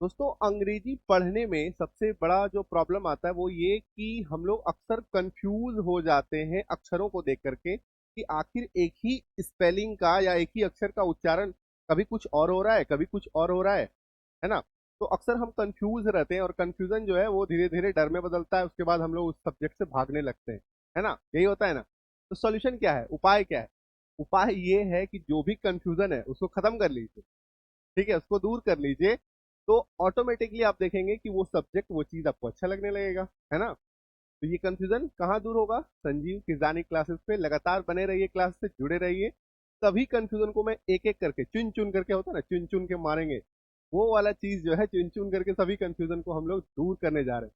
दोस्तों अंग्रेजी पढ़ने में सबसे बड़ा जो प्रॉब्लम आता है वो ये कि हम लोग अक्सर कंफ्यूज हो जाते हैं अक्षरों को देख करके कि आखिर एक ही स्पेलिंग का या एक ही अक्षर का उच्चारण कभी कुछ और हो रहा है, कभी कुछ और हो रहा है ना। तो अक्सर हम कंफ्यूज रहते हैं और कंफ्यूजन जो है वो धीरे धीरे डर में बदलता है। उसके बाद हम लोग उस सब्जेक्ट से भागने लगते हैं, है ना। यही होता है ना। तो सॉल्यूशन क्या है, उपाय क्या है? उपाय ये है कि जो भी कंफ्यूजन है उसको खत्म कर लीजिए। ठीक है, उसको दूर कर लीजिए। तो ऑटोमेटिकली आप देखेंगे कि वो सब्जेक्ट, वो चीज आपको अच्छा लगने लगेगा, है ना। तो ये कंफ्यूजन कहाँ दूर होगा? संजीव किजानी क्लासेस पे लगातार बने रहिए, क्लास से जुड़े रहिए। सभी कंफ्यूजन को मैं एक एक करके, चुन चुन करके, होता है ना, चुन चुन के मारेंगे। वो वाला चीज जो है, चुन चुन करके सभी कंफ्यूजन को हम लोग दूर करने जा रहे हैं।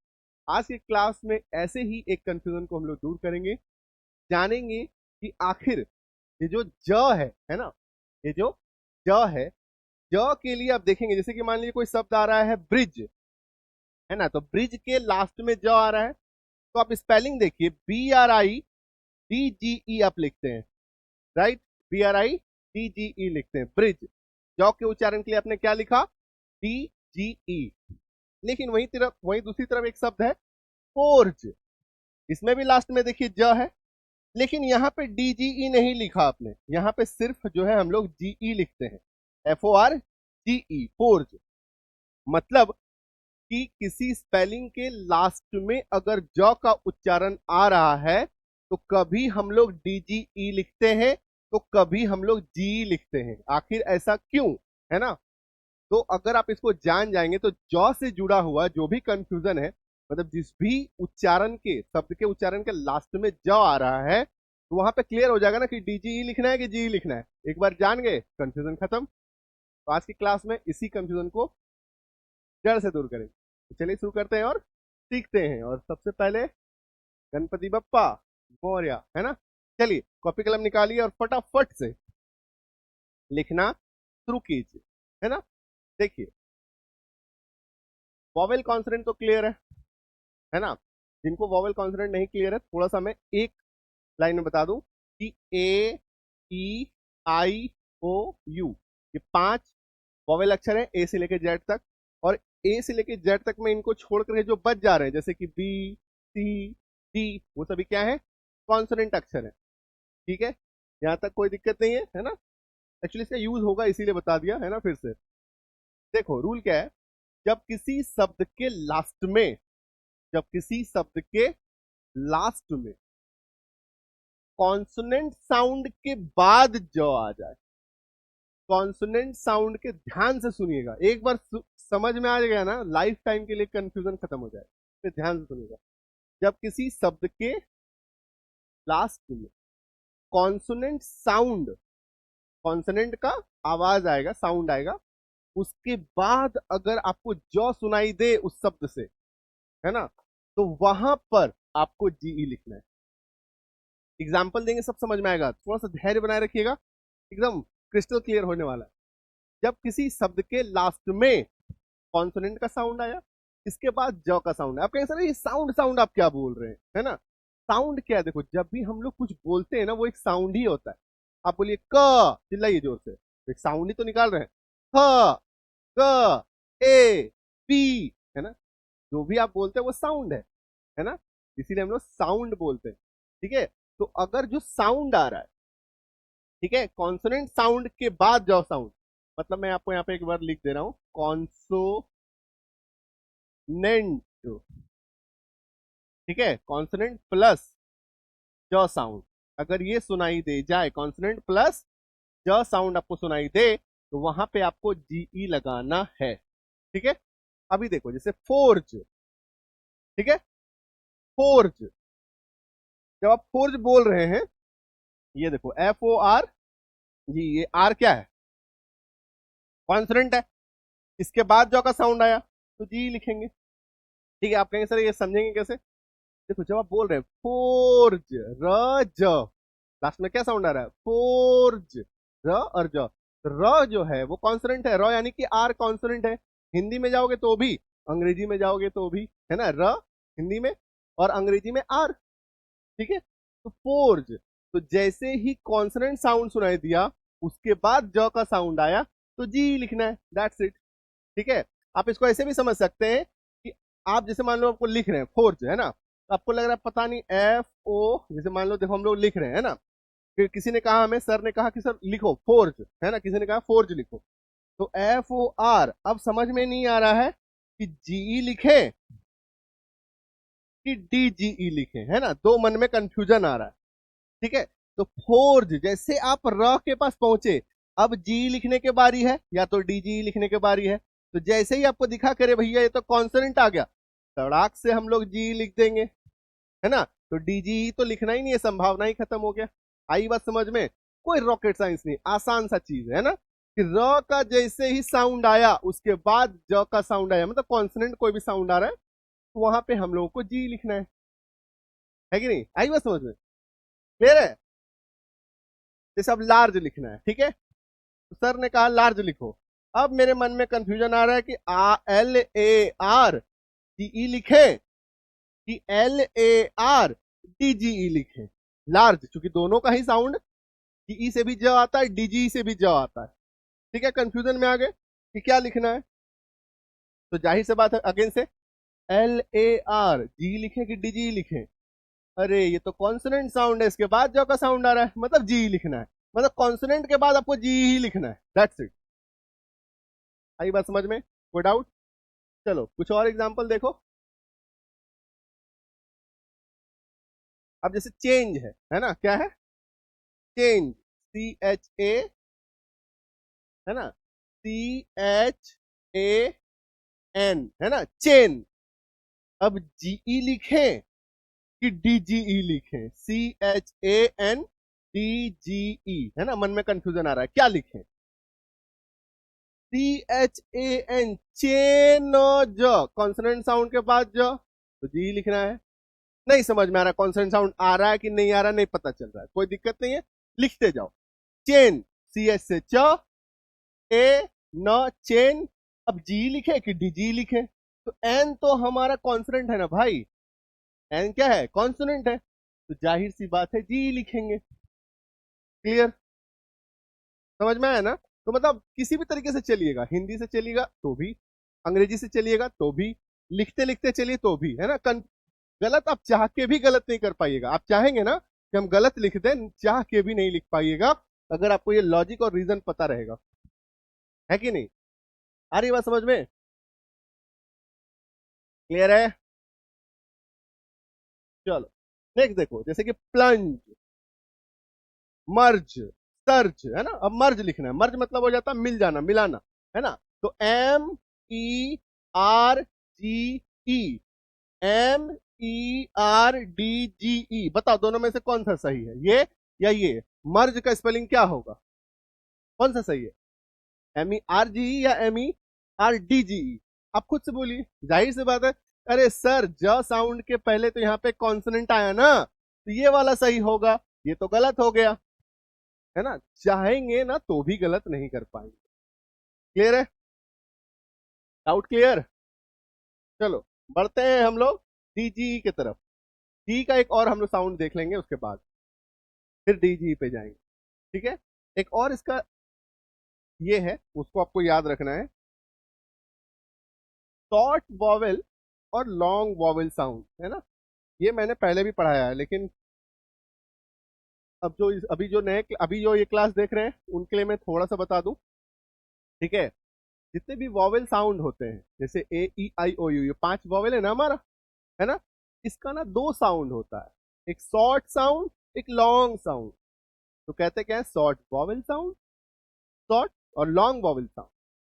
आज की क्लास में ऐसे ही एक कंफ्यूजन को हम लोग दूर करेंगे। जानेंगे कि आखिर ये जो ज है ना, ये जो ज है, ज के लिए आप देखेंगे, जैसे कि मान लीजिए कोई शब्द आ रहा है ब्रिज, है ना। तो ब्रिज के लास्ट में ज आ रहा है, तो आप स्पेलिंग देखिए, BRIDGE आप लिखते हैं, राइट। BRIDGE लिखते हैं, ब्रिज। ज के उच्चारण के लिए आपने क्या लिखा? DGE। लेकिन वही दूसरी तरफ एक शब्द है फोर्ज, इसमें भी लास्ट में देखिए ज है, लेकिन यहाँ पे DGE नहीं लिखा आपने, यहाँ पे सिर्फ जो है हम लोग GE लिखते हैं, FORGE, फोर्ज। मतलब कि किसी स्पेलिंग के लास्ट में अगर ज का उच्चारण आ रहा है तो कभी हम लोग DGE लिखते हैं, तो कभी हम लोग जी लिखते हैं। आखिर ऐसा क्यों, है ना। तो अगर आप इसको जान जाएंगे तो ज से जुड़ा हुआ जो भी कंफ्यूजन है, मतलब जिस भी उच्चारण के, शब्द के उच्चारण के लास्ट में ज आ रहा है, तो वहां पे क्लियर हो जाएगा ना कि DGE लिखना है कि जी लिखना है। एक बार जान गए, कंफ्यूजन खत्म। तो आज की क्लास में इसी कंफ्यूजन को जड़ से दूर करें। तो चलिए शुरू करते हैं और सीखते हैं। और सबसे पहले गणपति बप्पा मौर्य, है ना। चलिए कॉपी कलम निकालिए और फटाफट से लिखना शुरू कीजिए, है ना। देखिए, वॉवेल कॉन्सोनेंट तो क्लियर है ना। जिनको वॉवेल कॉन्सोनेंट नहीं क्लियर है, थोड़ा सा मैं एक लाइन में बता दूं कि ए, ई, आई, ओ, यू, ये 5 वॉवेल अक्षर है, ए से लेकर जेड तक। और ए से लेकर जेड तक में इनको छोड़ करके जो बच जा रहे हैं, जैसे कि बी, सी, डी, वो सभी क्या है? कॉन्सोनेंट अक्षर है। ठीक है, यहां तक कोई दिक्कत नहीं है ना। एक्चुअली इसका यूज होगा इसीलिए बता दिया, है ना। फिर से देखो रूल क्या है। जब किसी शब्द के लास्ट में, जब किसी शब्द के लास्ट में कॉन्सोनेंट साउंड के बाद जो आ जाए, कॉन्सोनेंट साउंड के, ध्यान से सुनिएगा, एक बार समझ में आ गया ना, लाइफ टाइम के लिए कंफ्यूजन खत्म हो जाए। फिर ध्यान से सुनिएगा। जब किसी शब्द के लास्ट में कॉन्सोनेंट साउंड, कॉन्सोनेंट का आवाज आएगा, साउंड आएगा, उसके बाद अगर आपको जो सुनाई दे उस शब्द से, है ना, तो वहां पर आपको जीई लिखना है। एग्जाम्पल देंगे, सब समझ में आएगा। थोड़ा सा धैर्य बनाए रखिएगा, एकदम क्रिस्टल क्लियर होने वाला है। जब किसी शब्द के लास्ट में कॉन्सोनेंट का साउंड आया, इसके बाद ज का साउंड है, आप कहेंगे सर ये साउंड साउंड आप क्या बोल रहे हैं, है ना। साउंड क्या है? देखो, जब भी हम लोग कुछ बोलते हैं ना, वो एक साउंड ही होता है। आप बोलिए क, चिल्लाइए जोर से, तो एक साउंड ही तो निकाल रहे हैं। ख, ग, ए, पी, है ना। जो भी आप बोलते हैं वो साउंड है ना। इसीलिए हम लोग साउंड बोलते हैं। ठीक है, तो अगर जो साउंड आ रहा है, ठीक है, कॉन्सोनेंट साउंड के बाद जो साउंड, मतलब मैं आपको यहाँ पे एक बार लिख दे रहा हूं, कॉन्सोनेंट, ठीक है, कॉन्सोनेंट प्लस ज साउंड, अगर ये सुनाई दे जाए, कॉन्सोनेंट प्लस ज साउंड आपको सुनाई दे, तो वहां पे आपको जीई लगाना है। ठीक है, अभी देखो जैसे फोर्ज, ठीक है, फोर्ज, जब आप फोर्ज बोल रहे हैं, ये देखो FOR जी, ये आर क्या है? कॉन्सोनेंट है। इसके बाद जो का साउंड आया तो जी लिखेंगे। ठीक है, आप कहेंगे सर ये समझेंगे कैसे? देखो, जब आप बोल रहे हैं फोर्ज, रज, लास्ट में क्या साउंड आ रहा है? फोर्ज, र और ज। र जो है वो कॉन्सोनेंट है, र यानी कि आर कॉन्सोनेंट है। हिंदी में जाओगे तो भी, अंग्रेजी में जाओगे तो भी, है ना। र हिंदी में और अंग्रेजी में आर। ठीक है, तो फोर्ज, तो जैसे ही कॉन्सोनेंट साउंड सुनाई दिया, उसके बाद ज का साउंड आया, तो जी लिखना है, दैट्स इट। ठीक है, आप इसको ऐसे भी समझ सकते हैं कि आप जैसे मान लो आपको लिख रहे हैं फोर्ज, है ना, तो आपको लग रहा है पता नहीं एफ ओ, जैसे मान लो देखो हम लोग लिख रहे हैं, है ना, फिर किसी ने कहा, हमें सर ने कहा कि सर लिखो फोर्ज, है ना, किसी ने कहा फोर्ज लिखो, तो एफ ओ आर, अब समझ में नहीं आ रहा है कि जीई लिखे कि डीजीई लिखे, है ना, दो मन में कंफ्यूजन आ रहा है। ठीक है, तो फोर्ज, जैसे आप र के पास पहुंचे, अब जी लिखने के बारी है या तो डीजी लिखने के बारी है, तो जैसे ही आपको दिखा करे भैया ये तो कॉन्सोनेंट आ गया, तड़ाक से हम लोग जी लिख देंगे, है ना, तो डीजी तो लिखना ही नहीं है, संभावना ही खत्म हो गया। आई बात समझ में? कोई रॉकेट साइंस नहीं, आसान सा चीज है ना, कि र का जैसे ही साउंड आया उसके बाद ज का साउंड आया, मतलब कॉन्सोनेंट कोई भी साउंड आ रहा है तो वहां पे हम लोगों को जी लिखना है कि नहीं? आई बात समझ में? क्लियर है? जैसे अब लार्ज लिखना है, ठीक है, तो सर ने कहा लार्ज लिखो, अब मेरे मन में कंफ्यूजन आ रहा है कि L A R D E लिखे कि L A R D G E लिखे। लार्ज, चूंकि दोनों का ही साउंड डीई से भी ज आता है, डीजी से भी ज आता है। ठीक है, कंफ्यूजन में आ गए कि क्या लिखना है, तो जाहिर से बात है अगेन से एल ए आर जी लिखे कि डीजी लिखे, अरे ये तो कॉन्सोनेंट साउंड है, इसके बाद जो का साउंड आ रहा है, मतलब जी लिखना है, मतलब कॉन्सोनेंट के बाद आपको जी ही लिखना है, दैट्स इट। आई बात समझ में? कोई डाउट? चलो कुछ और एग्जांपल देखो। अब जैसे चेंज है ना, क्या है? चेंज, सी एच ए, है ना, सी एच ए एन, है ना, चेन। अब जीई लिखें कि डीजीई लिखें? सी एच ए एन डीजीई, है ना, मन में कंफ्यूजन आ रहा है, क्या लिखें? सी एच ए एन, चेन, ज, कॉन्सोनेंट साउंड के बाद ज, तो जी लिखना है। नहीं समझ में आ रहा कॉन्सोनेंट साउंड आ रहा है कि नहीं आ रहा, नहीं पता चल रहा है, कोई दिक्कत नहीं है, लिखते जाओ। चेन, सी एच से च, ए न चेन, अब जी लिखे कि डी जी लिखे? तो एन तो हमारा कॉन्सोनेंट है ना भाई, एन क्या है? कॉन्सोनेंट है, तो जाहिर सी बात है जी लिखेंगे। क्लियर? समझ में आया ना? तो मतलब किसी भी तरीके से चलिएगा, हिंदी से चलिएगा तो भी, अंग्रेजी से चलिएगा तो भी, लिखते लिखते चलिए तो भी, है ना। गलत आप चाह के भी गलत नहीं कर पाइएगा, आप चाहेंगे ना कि हम गलत लिख दें, चाह के भी नहीं लिख पाइएगा, अगर आपको ये लॉजिक और रीजन पता रहेगा, है कि नहीं? आ रही बात समझ में? क्लियर है? चलो नेक्स्ट देखो, जैसे कि प्लंज, मर्ज, सर्च, है ना, अब मर्ज लिखना है, मर्ज मतलब हो जाता है मिल जाना, मिलाना, है ना, तो M E R G E, M E R D G E, बताओ दोनों में से कौन सा सही है, ये या ये? मर्ज का स्पेलिंग क्या होगा, कौन सा सही है? M E R G E या M E R D G E? आप खुद से बोलिए, जाहिर सी बात है। अरे सर, ज साउंड के पहले तो यहाँ पे कॉन्सोनेंट आया ना, तो ये वाला सही होगा, ये तो गलत हो गया, है ना, चाहेंगे ना तो भी गलत नहीं कर पाएंगे। क्लियर है? Doubt clear? चलो बढ़ते हैं हम लोग डीजी की तरफ। डी का एक और हम लोग साउंड देख लेंगे, उसके बाद फिर डीजी पे जाएंगे। ठीक है, एक और इसका ये है, उसको आपको याद रखना है, शॉर्ट वॉवेल और लॉन्ग वॉवेल साउंड, है ना, ये मैंने पहले भी पढ़ाया है, लेकिन अब जो अभी जो नए अभी जो ये क्लास देख रहे हैं उनके लिए मैं थोड़ा सा बता दूं। ठीक है, जितने भी वॉवेल साउंड होते हैं, जैसे ए ई आई ओ यू, ये 5 वॉवेल है ना हमारा, है ना, इसका ना 2 साउंड होता है, एक शॉर्ट साउंड, एक लॉन्ग साउंड। तो कहते क्या है? शॉर्ट वॉवेल साउंड, शॉर्ट और लॉन्ग वॉवेल साउंड।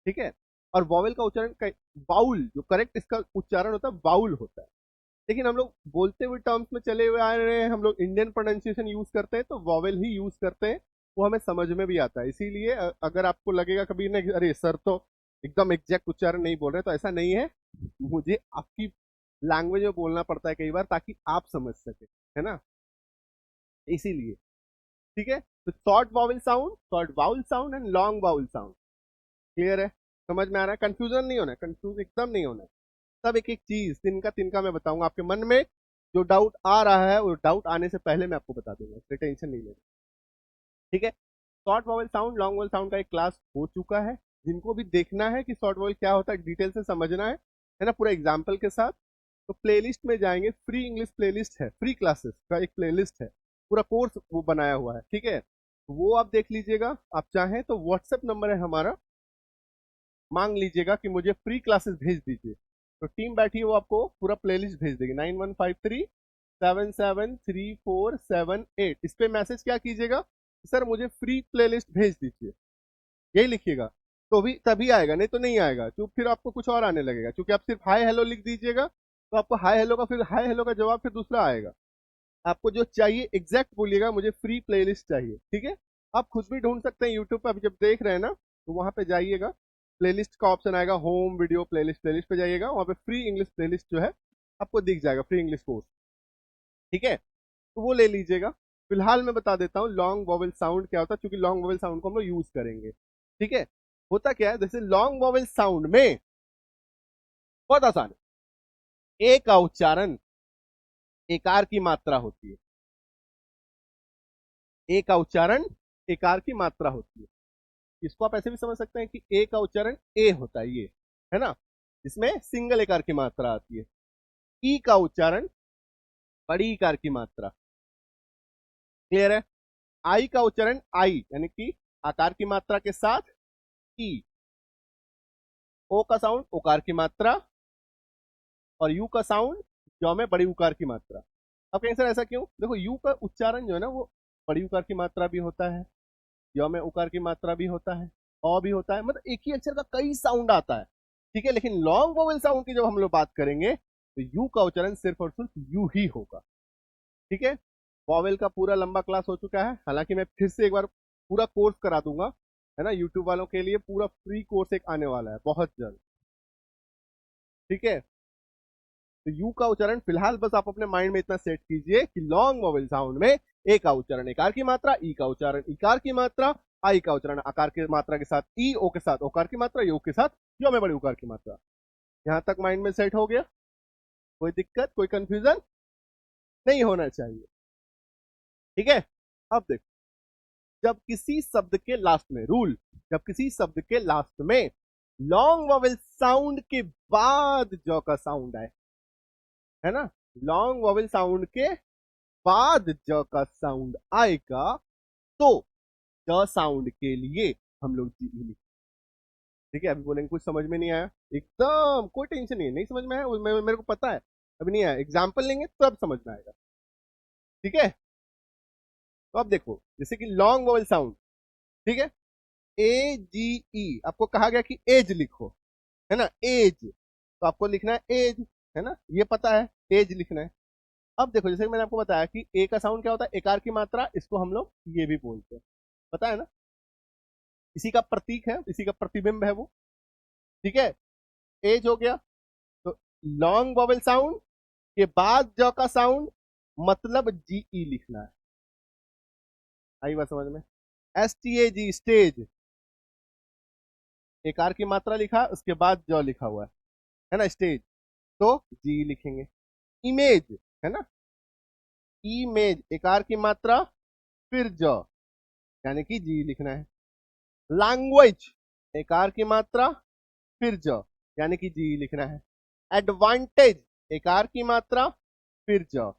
ठीक है, और वॉवेल का उच्चारण बाउल, जो करेक्ट इसका उच्चारण होता है बाउल होता है, लेकिन हम लोग बोलते हुए टर्म्स में चले हुए आ रहे हैं, हम लोग इंडियन प्रोनाउंसिएशन यूज करते हैं, तो वॉवेल ही यूज करते हैं, वो हमें समझ में भी आता है। इसीलिए अगर आपको लगेगा कभी ना अरे सर तो एकदम एग्जैक्ट उच्चारण नहीं बोल रहे, तो ऐसा नहीं है, मुझे आपकी लैंग्वेज में बोलना पड़ता है कई बार ताकि आप समझ सके, है ना, इसीलिए। ठीक है, तो short vowel sound, short vowel sound and long vowel sound. Clear है? समझ में आ रहा है? कंफ्यूजन नहीं होना है, कंफ्यूज एकदम नहीं होना है, सब एक एक चीज तिनका तिनका मैं बताऊंगा, आपके मन में जो डाउट आ रहा है वो डाउट आने से पहले मैं आपको बता दूंगा, इसलिए टेंशन नहीं लेना। ठीक है, short vowel sound, long vowel sound का एक क्लास हो चुका है, जिनको भी देखना है कि शॉर्ट वॉवेल क्या होता है, डिटेल से समझना है ना, पूरा एग्जाम्पल के साथ, तो प्लेलिस्ट में जाएंगे। फ्री इंग्लिश प्लेलिस्ट है, फ्री क्लासेस का एक प्लेलिस्ट है, पूरा कोर्स वो बनाया हुआ है, ठीक है। तो वो आप देख लीजिएगा। आप चाहें तो व्हाट्सएप नंबर है हमारा, मांग लीजिएगा कि मुझे फ्री क्लासेस भेज दीजिए, तो टीम बैठी है वो आपको पूरा प्लेलिस्ट भेज देगी। 9153773478, इस पे मैसेज क्या कीजिएगा, सर मुझे फ्री प्लेलिस्ट भेज दीजिए, यही लिखिएगा, तो भी तभी आएगा, नहीं तो नहीं आएगा। तो फिर आपको कुछ और आने लगेगा, क्योंकि आप सिर्फ हाय हेलो लिख दीजिएगा, तो आपको हाय हेलो का फिर हाय हेलो का जवाब फिर दूसरा आएगा। आपको जो चाहिए एग्जैक्ट बोलिएगा, मुझे फ्री प्लेलिस्ट चाहिए, ठीक है। आप खुद भी ढूंढ सकते हैं यूट्यूब पे, अभी जब देख रहे हैं ना, तो वहां पे जाइएगा, प्लेलिस्ट का ऑप्शन आएगा, होम वीडियो प्लेलिस्ट, प्लेलिस्ट पे जाइएगा, वहां पे फ्री इंग्लिश प्लेलिस्ट जो है आपको दिख जाएगा, फ्री इंग्लिश कोर्स, ठीक है। तो वो ले लीजिएगा। फिलहाल मैं बता देता हूँ लॉन्ग वॉवेल साउंड क्या होता है, क्योंकि लॉन्ग वॉवेल साउंड को हम लोग यूज करेंगे, ठीक है। होता क्या है, जैसे लॉन्ग वॉवेल साउंड में बहुत आसान है, ए का उच्चारण एकार की मात्रा होती है, ए का उच्चारण एकार की मात्रा होती है। इसको आप ऐसे भी समझ सकते हैं कि ए का उच्चारण ए होता है, ये है ना, जिसमें सिंगल एकार की मात्रा आती है। ई का उच्चारण बड़ी इकार की मात्रा, क्लियर है। आई का उच्चारण आई यानी कि आकार की मात्रा के साथ ई। ओ का साउंड ओकार की मात्रा, और यू का साउंड जौ में बड़ी उकार की मात्रा। अब कहेंगे सर ऐसा क्यों, देखो यू का उच्चारण जो है ना वो बड़ी उकार की मात्रा भी होता है, य में उकार की मात्रा भी होता है, अ भी होता है, मतलब एक ही अक्षर का कई साउंड आता है, ठीक है। लेकिन लॉन्ग वोवेल साउंड की जब हम लोग बात करेंगे तो यू का उच्चारण सिर्फ और सिर्फ यू ही होगा, ठीक है। वॉवेल का पूरा लंबा क्लास हो चुका है, हालांकि मैं फिर से एक बार पूरा कोर्स करा दूंगा, है ना, यूट्यूब वालों के लिए पूरा फ्री कोर्स एक आने वाला है बहुत जल्द, ठीक है। तो यू का उच्चारण फिलहाल बस आप अपने माइंड में इतना सेट कीजिए कि लॉन्ग वोवेल साउंड में ए का उच्चारण एकार की मात्रा, ई का उच्चारण इकार की मात्रा, आई का उच्चारण आकार की मात्रा के साथ ई, ओ के साथ ओकार की मात्रा, यू के साथ यो में बड़ी उकार की मात्रा। यहां तक माइंड में सेट हो गया, कोई दिक्कत कोई कंफ्यूजन नहीं होना चाहिए, ठीक है। अब देखो, जब किसी शब्द के लास्ट में रूल, जब किसी शब्द के लास्ट में लॉन्ग वोवेल साउंड के बाद ज का साउंड आए, है ना, लॉन्ग वोवेल साउंड के बाद ज का साउंड आएगा, तो ज साउंड के लिए हम लोग जी लिखेंगे, ठीक है। अभी बोलेंगे कुछ समझ में नहीं आया, एकदम कोई टेंशन नहीं है, नहीं समझ में आया मेरे को पता है, अभी नहीं आया, एग्जाम्पल लेंगे तब समझ में आएगा, ठीक है। तो अब देखो, जैसे कि लॉन्ग वोवेल साउंड, ठीक है, ए जी ई, आपको कहा गया कि एज लिखो, है ना, एज, तो आपको लिखना है एज, है ना, ये पता है, एज लिखना है। अब देखो, जैसे कि मैंने आपको बताया कि ए का साउंड क्या होता है, एकार की मात्रा, इसको हम लोग ये भी बोलते हैं, पता है ना, इसी का प्रतीक है, इसी का प्रतिबिंब है वो, ठीक है। एज हो गया, तो लॉन्ग वोवेल साउंड के बाद ज का साउंड, मतलब जी ई लिखना है, आई बात समझ में। S T A G, stage, एकार की मात्रा लिखा, उसके बाद ज लिखा हुआ है ना, स्टेज, तो जी लिखेंगे। इमेज, है ना, इमेज एकार की मात्रा फिर ज, यानी कि जी लिखना है। लैंग्वेज एकार की मात्रा फिर ज, यानी कि जी लिखना है। एडवांटेज एकार की मात्रा फिर ज,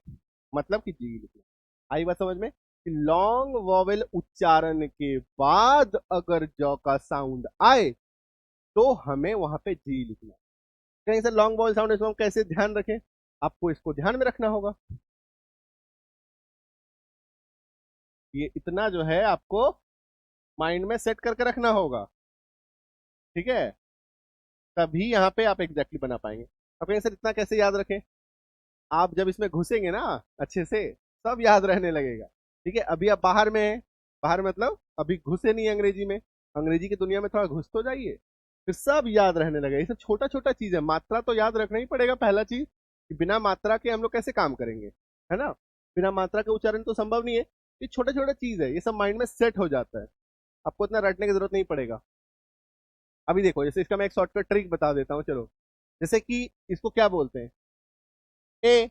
मतलब कि जी लिखना है। आई बात समझ में कि लॉन्ग वोवेल उच्चारण के बाद अगर ज का साउंड आए तो हमें वहां पे जी लिखना है। कहीं से लॉन्ग वोवेल साउंड, इसको हम कैसे ध्यान रखें, आपको इसको ध्यान में रखना होगा, ये इतना जो है आपको माइंड में सेट करके रखना होगा, ठीक है, तभी यहाँ पे आप एग्जैक्टली बना पाएंगे। अब कहेंगे सर इतना कैसे याद रखें, आप जब इसमें घुसेंगे ना अच्छे से, सब याद रहने लगेगा, ठीक है। अभी आप बाहर में हैं, बाहर मतलब अभी घुसे नहीं अंग्रेजी में, अंग्रेजी की दुनिया में थोड़ा घुस तो जाइए, फिर सब याद रहने लगेगा। ये सब छोटा छोटा चीज है, मात्रा तो याद रखना ही पड़ेगा पहला चीज, कि बिना मात्रा के हम लोग कैसे काम करेंगे, है ना, बिना मात्रा के उच्चारण तो संभव नहीं है। ये छोटा छोटा चीज है, ये सब माइंड में सेट हो जाता है, आपको इतना रटने की जरूरत नहीं पड़ेगा। अभी देखो, जैसे इसका मैं एक शॉर्टकट ट्रिक बता देता हूँ, चलो। जैसे कि इसको क्या बोलते हैं, ए,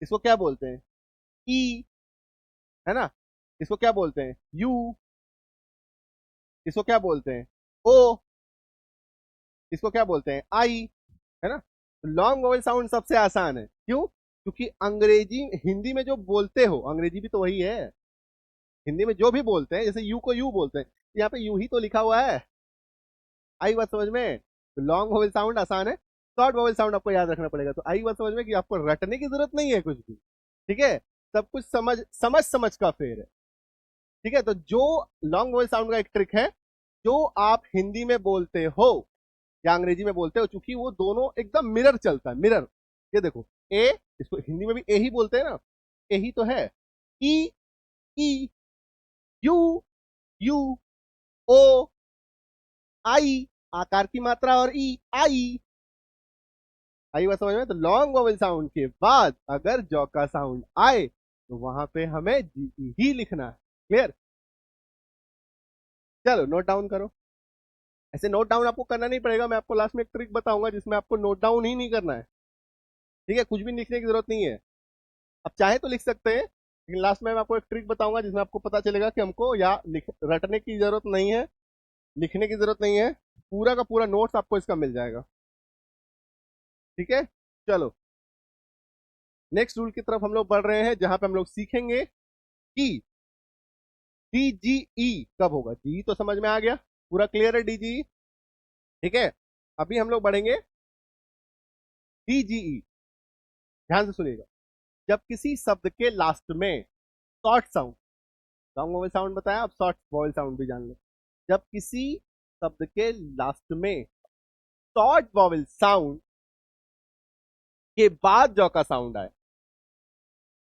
इसको क्या बोलते हैं, ई, है ना, इसको क्या बोलते हैं, यू, इसको क्या बोलते हैं, ओ, इसको क्या बोलते हैं, आई, है ना। लॉन्ग वोवेल साउंड सबसे आसान है, क्यों? क्योंकि अंग्रेजी हिंदी में जो बोलते हो, अंग्रेजी भी तो वही है, हिंदी में जो भी बोलते हैं, जैसे यू को यू बोलते हैं, यहाँ पे यू ही तो लिखा हुआ है। आई बात समझ में? तो लॉन्ग वोवेल साउंड आसान है, शॉर्ट वोवेल साउंड आपको याद रखना पड़ेगा। तो आई बात समझ में कि आपको रटने की जरूरत नहीं है कुछ भी, ठीक है। सब कुछ समझ समझ समझ का फेर है, ठीक है। तो जो लॉन्ग वोवेल साउंड का एक ट्रिक है, जो आप हिंदी में बोलते हो या अंग्रेजी में बोलते हो, चूंकि वो दोनों एकदम मिरर चलता है, मिरर। ये देखो, ए, इसको हिंदी में भी ए ही बोलते हैं ना, ए ही तो है। ई, ई, यू, यू, ओ, आई, आकार की मात्रा, और ई, आई। आई बात समझ में? तो लॉन्ग वोवेल साउंड के बाद अगर जॉ का साउंड आए तो वहां पे हमें जी ही लिखना है। क्लियर? चलो नोट डाउन करो। ऐसे नोट डाउन आपको करना नहीं पड़ेगा, मैं आपको लास्ट में एक ट्रिक बताऊंगा जिसमें आपको नोट डाउन ही नहीं करना है, ठीक है। कुछ भी लिखने की जरूरत नहीं है, आप चाहे तो लिख सकते हैं, लेकिन लास्ट में मैं आपको एक ट्रिक बताऊंगा जिसमें आपको पता चलेगा कि हमको या रटने की जरूरत नहीं है, लिखने की जरूरत नहीं है, पूरा का पूरा नोट्स आपको इसका मिल जाएगा, ठीक है। चलो नेक्स्ट रूल की तरफ हम लोग बढ़ रहे हैं, जहां पे हम लोग सीखेंगे कि डीजीई कब होगा। जी तो समझ में आ गया, पूरा क्लियर है डीजीई, ठीक है। अभी हम लोग बढ़ेंगे डीजीई, ध्यान से सुनिएगा। जब किसी शब्द के लास्ट में short sound, long vowel sound बताया, अब शॉर्ट वोवेल साउंड भी जान लो। जब किसी शब्द के लास्ट में शॉर्ट वोवेल साउंड के बाद जॉ का साउंड आए,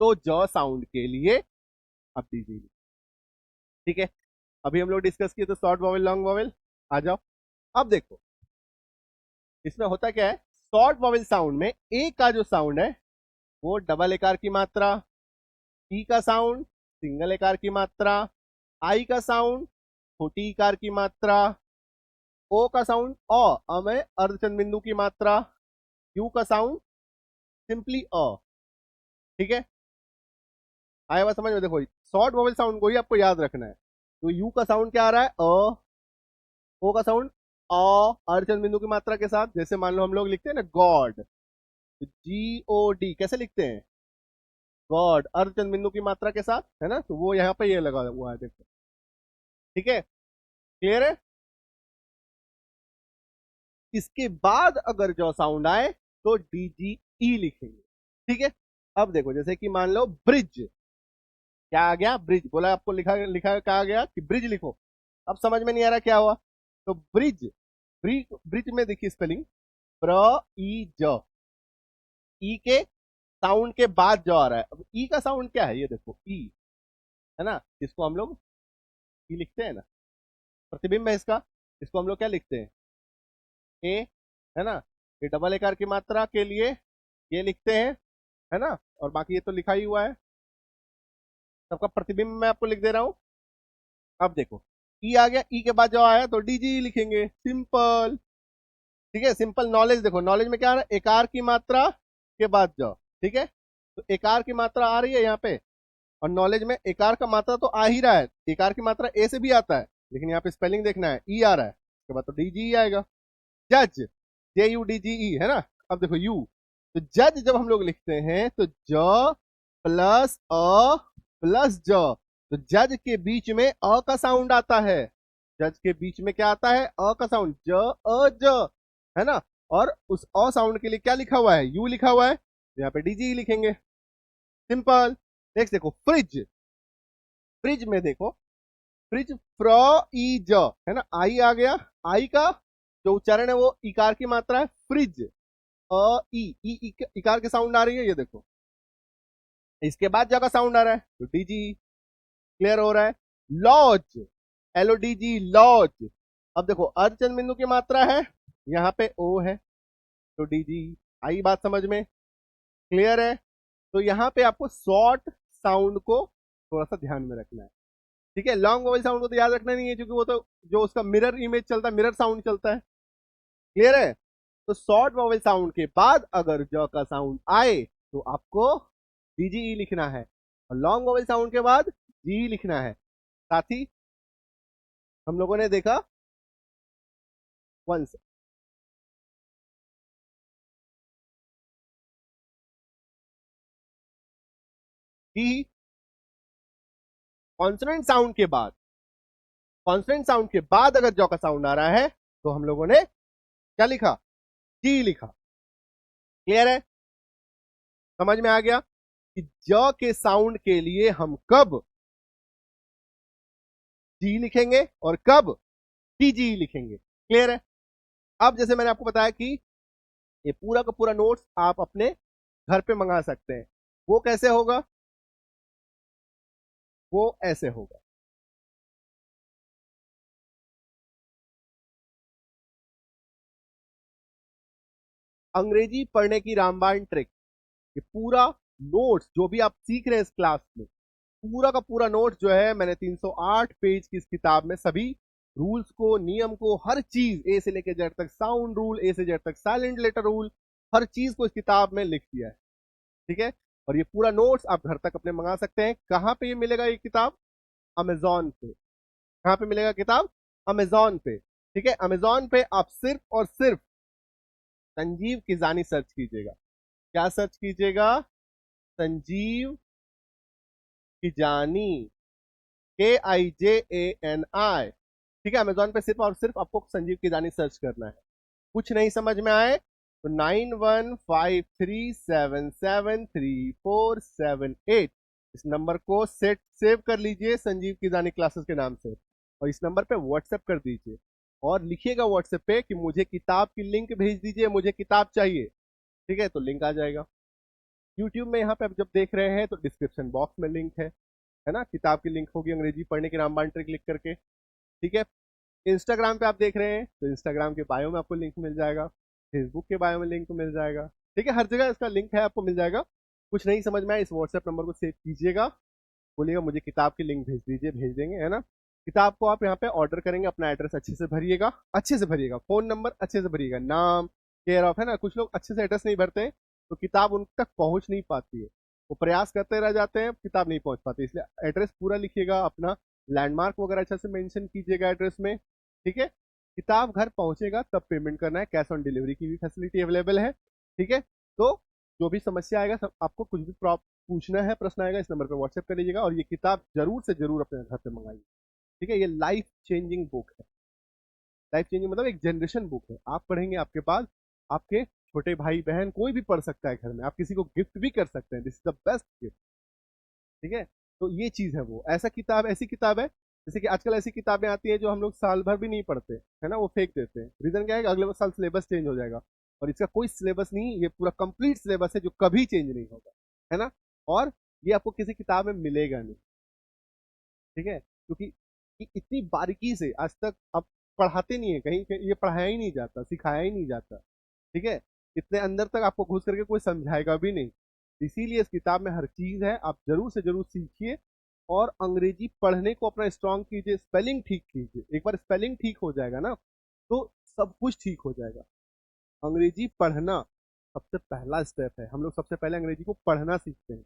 तो जॉ साउंड के लिए अब डीजीई, ठीक है। अभी हम लोग डिस्कस किए तो शॉर्ट वोवेल, लॉन्ग वोवेल, आ जाओ। अब देखो इसमें होता क्या है, शॉर्ट वोवेल साउंड में ए का जो साउंड है वो डबल एकार की मात्रा, ई का साउंड सिंगल एकार की मात्रा, आई का साउंड छोटी इकार की मात्रा, ओ का साउंड में अर्धचंद बिंदु की मात्रा, यू का साउंड सिंपली ठीक है। आया बात समझ में? देखो शॉर्ट वोवेल साउंड को ही आपको याद रखना है। तो यू का साउंड क्या आ रहा है, ओ का साउंड अर्धचंद बिंदु की मात्रा के साथ। जैसे मान लो हम लोग लिखते हैं ना गॉड, GOD कैसे लिखते हैं, गॉड, अर्धचंद बिंदु की मात्रा के साथ, है ना। तो वो यहाँ पे ये लगा हुआ है, देखो, ठीक है। क्लियर है? इसके बाद अगर जो साउंड आए तो DGE लिखेंगे, ठीक है। अब देखो जैसे कि मान लो ब्रिज, क्या आ गया, ब्रिज बोला आपको, लिखा लिखा कहा गया कि ब्रिज लिखो। अब समझ में नहीं आ रहा क्या हुआ, तो ब्रिज, ब्रिज, ब्रिज में देखिए स्पेलिंग, प्र ई ज, ई के साउंड के बाद जो आ रहा है। अब ई का साउंड क्या है, ये देखो ई, है ना, इसको हम लोग ई लिखते हैं ना, प्रतिबिंब है इसका, इसको हम लोग क्या लिखते हैं, ए, है ना। ये डबल एकार की मात्रा के लिए ये लिखते हैं, है ना। और बाकी ये तो लिखा ही हुआ है, सबका प्रतिबिंब मैं आपको लिख दे रहा हूं। अब देखो ई आ गया, ई के बाद जो आया तो डीजी लिखेंगे, सिंपल, ठीक है। सिंपल नॉलेज, देखो नॉलेज में क्या आ रहा है, एकार की मात्रा के बाद जो, ठीक है। तो एकार की मात्रा आ रही है यहाँ पे, और नॉलेज में एकार का मात्रा तो आ ही रहा है, एकार की मात्रा ए से भी आता है, लेकिन यहाँ पे स्पेलिंग देखना है, ई आ रहा है, उसके बाद तो डीजी आएगा। जज, JUDGE, है ना। अब देखो यू, तो जज जब हम लोग लिखते हैं तो ज प्लस प्लस ज, तो जज के बीच में का साउंड आता है, जज के बीच में क्या आता है, का साउंड, ज, है ना। और उस साउंड के लिए क्या लिखा हुआ है, यू लिखा हुआ है, तो यहाँ पे डीजी लिखेंगे, सिंपल। नेक्स्ट देखो फ्रिज, फ्रिज में देखो, फ्रिज फ्र ई ज, है ना, आई आ गया, आई का जो उच्चारण है वो इकार की मात्रा है, फ्रिज, इकार के साउंड आ रही है, ये देखो। इसके बाद जगह साउंड आ रहा है तो डीजी, क्लियर हो रहा है। Lodge, LODG, lodge. अब देखो अर्धचंद बिंदु की मात्रा है, यहाँ पे ओ है, तो डीजी, आई बात समझ में? क्लियर है? तो यहाँ पे आपको शॉर्ट साउंड को थोड़ा सा ध्यान में रखना है, ठीक है। लॉन्ग वोवेल साउंड को तो याद रखना नहीं है, क्योंकि वो तो जो उसका मिरर इमेज चलता है, मिरर साउंड चलता है, क्लियर है। तो शॉर्ट वोवेल साउंड के बाद अगर ज का साउंड आए तो आपको DGE लिखना है, और लॉन्ग वोवेल साउंड के बाद जी लिखना है। साथ ही हम लोगों ने देखा वन से। कि कॉन्सोनेंट साउंड के बाद, कॉन्सोनेंट साउंड के बाद अगर जॉ का साउंड आ रहा है तो हम लोगों ने क्या लिखा? जी लिखा। क्लियर है? समझ में आ गया कि ज के साउंड के लिए हम कब जी लिखेंगे और कब टी जी लिखेंगे। क्लियर है? अब जैसे मैंने आपको बताया कि ये पूरा का पूरा नोट्स आप अपने घर पे मंगा सकते हैं। वो कैसे होगा? वो ऐसे होगा। अंग्रेजी पढ़ने की रामबाण ट्रिक, ये पूरा नोट्स जो भी आप सीख रहे हैं इस क्लास में, पूरा का पूरा नोट्स जो है मैंने 308 पेज की इस किताब में सभी रूल्स को, नियम को, हर चीज ए से लेकर जेड तक, साउंड रूल ए से जेड तक, साइलेंट लेटर रूल, हर चीज को इस किताब में लिख दिया है। ठीक है? और ये पूरा नोट्स आप घर तक अपने मंगा सकते हैं। कहां पे ये मिलेगा ये किताब? अमेजॉन पे। कहां पे मिलेगा किताब? अमेजॉन पे। ठीक है? अमेजॉन पे आप सिर्फ और सिर्फ संजीव किजानी सर्च कीजिएगा। क्या सर्च कीजिएगा? संजीव किजानी, KIJANI। ठीक है? अमेजॉन पे सिर्फ और सिर्फ आपको संजीव किजानी सर्च करना है। कुछ नहीं समझ में आए तो 9153773478 इस नंबर को सेट सेव कर लीजिए संजीव किजानी क्लासेस के नाम से, और इस नंबर पे व्हाट्सएप कर दीजिए और लिखिएगा व्हाट्सएप पे कि मुझे किताब की लिंक भेज दीजिए, मुझे किताब चाहिए। ठीक है? तो लिंक आ जाएगा। यूट्यूब में यहाँ पे आप जब देख रहे हैं तो डिस्क्रिप्शन बॉक्स में लिंक है ना? किताब की लिंक होगी अंग्रेजी पढ़ने की रामबाण ट्रिक लिख करके। ठीक है? इंस्टाग्राम पे आप देख रहे हैं तो इंस्टाग्राम के बायो में आपको लिंक मिल जाएगा, फेसबुक के बायो में लिंक मिल जाएगा। ठीक है? हर जगह इसका लिंक है, आपको मिल जाएगा। कुछ नहीं समझ में आए इस व्हाट्सएप नंबर को सेव कीजिएगा, बोलिएगा मुझे किताब की लिंक भेज दीजिए, भेज देंगे, है ना? किताब को आप यहाँ पे ऑर्डर करेंगे, अपना एड्रेस अच्छे से भरिएगा, अच्छे से भरिएगा, फोन नंबर अच्छे से भरिएगा, नाम, केयर ऑफ, है ना? कुछ लोग अच्छे से एड्रेस नहीं भरते हैं तो किताब उन तक पहुंच नहीं पाती है, वो प्रयास करते रह जाते हैं, किताब नहीं पहुंच पाती। इसलिए एड्रेस पूरा लिखिएगा, अपना लैंडमार्क वगैरह अच्छे से मेंशन कीजिएगा एड्रेस में। ठीक है? किताब घर पहुंचेगा तब पेमेंट करना है, कैश ऑन डिलीवरी की भी फैसिलिटी अवेलेबल है। ठीक है? तो जो भी समस्या आएगा, सब आपको कुछ भी पूछना है, प्रश्न आएगा, इस नंबर पर व्हाट्सएप कर लीजिएगा और ये किताब जरूर से जरूर अपने घर पे मंगाइए। ठीक है? ये लाइफ चेंजिंग बुक है। लाइफ चेंजिंग मतलब एक जनरेशन बुक है। आप पढ़ेंगे, आपके बाद आपके छोटे भाई बहन कोई भी पढ़ सकता है घर में, आप किसी को गिफ्ट भी कर सकते हैं। This is the best gift. ठीक है? तो ये चीज है, वो ऐसा किताब, ऐसी किताब है जैसे कि आजकल ऐसी किताबें आती है जो हम लोग साल भर भी नहीं पढ़ते, है ना? वो फेंक देते हैं। रीजन क्या है? अगले साल सिलेबस चेंज हो जाएगा, और इसका कोई सिलेबस नहीं, ये पूरा कंप्लीट सिलेबस है जो कभी चेंज नहीं होगा, है ना? और ये आपको किसी किताब में मिलेगा नहीं। ठीक है? क्योंकि इतनी बारीकी से आज तक अब पढ़ाते नहीं है, कहीं कहीं ये पढ़ाया ही नहीं जाता, सिखाया ही नहीं जाता। ठीक है? इतने अंदर तक आपको घुस करके कोई समझाएगा भी नहीं। इसीलिए इस किताब में हर चीज है, आप जरूर से जरूर सीखिए और अंग्रेजी पढ़ने को अपना स्ट्रांग कीजिए, स्पेलिंग ठीक कीजिए। एक बार स्पेलिंग ठीक हो जाएगा ना तो सब कुछ ठीक हो जाएगा। अंग्रेजी पढ़ना सबसे पहला स्टेप है। हम लोग सबसे पहले अंग्रेजी को पढ़ना सीखते हैं,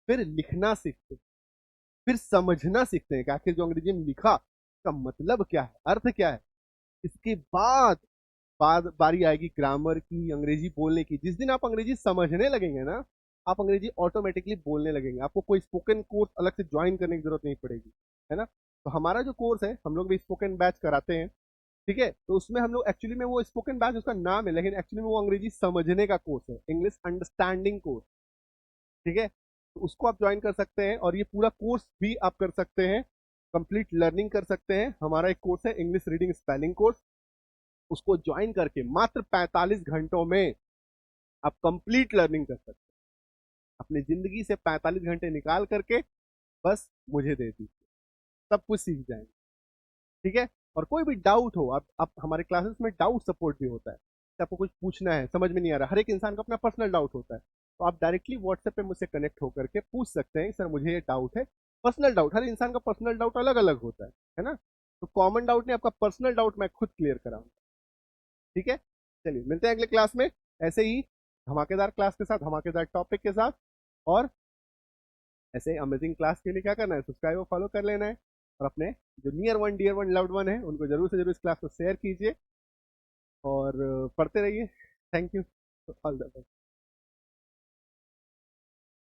फिर लिखना सीखते हैं, फिर समझना सीखते हैं कि आखिर जो अंग्रेजी में लिखा का मतलब क्या है, अर्थ क्या है। इसके बाद बारी आएगी ग्रामर की, अंग्रेजी बोलने की। जिस दिन आप अंग्रेजी समझने लगेंगे ना, आप अंग्रेजी ऑटोमेटिकली बोलने लगेंगे। आपको कोई स्पोकन कोर्स अलग से ज्वाइन करने की जरूरत नहीं पड़ेगी, है ना? तो हमारा जो कोर्स है, हम लोग भी स्पोकन बैच कराते हैं। ठीक है? तो उसमें हम लोग एक्चुअली में, वो स्पोकन बैच उसका नाम है, लेकिन एक्चुअली में वो अंग्रेजी समझने का कोर्स है, इंग्लिश अंडरस्टैंडिंग कोर्स। ठीक है? तो उसको आप ज्वाइन कर सकते हैं और ये पूरा कोर्स भी आप कर सकते हैं, कंप्लीट लर्निंग कर सकते हैं। हमारा एक कोर्स है इंग्लिश रीडिंग स्पेलिंग कोर्स, उसको ज्वाइन करके मात्र 45 घंटों में आप कंप्लीट लर्निंग कर सकते हैं। अपनी जिंदगी से 45 घंटे निकाल करके बस मुझे दे दीजिए, सब कुछ सीख जाएंगे। ठीक है? और कोई भी डाउट हो, आप हमारे क्लासेस में डाउट सपोर्ट भी होता है। तो आपको कुछ पूछना है, समझ में नहीं आ रहा, हर एक इंसान का अपना पर्सनल डाउट होता है, तो आप डायरेक्टली व्हाट्सएप पे मुझसे कनेक्ट होकर के पूछ सकते हैं, सर मुझे ये डाउट है। पर्सनल डाउट, हर इंसान का पर्सनल डाउट अलग अलग होता है ना? तो कॉमन डाउट नहीं, आपका पर्सनल डाउट मैं खुद क्लियर कराऊंगा। ठीक है? चलिए मिलते हैं अगले क्लास में, ऐसे ही धमाकेदार क्लास के साथ, धमाकेदार टॉपिक के साथ। और ऐसे अमेजिंग क्लास के लिए क्या करना है? सब्सक्राइब और फॉलो कर लेना है, और अपने जो near one dear one loved one है उनको जरूर से जरूर इस क्लास को शेयर कीजिए। और पढ़ते रहिए। Thank you. All the best.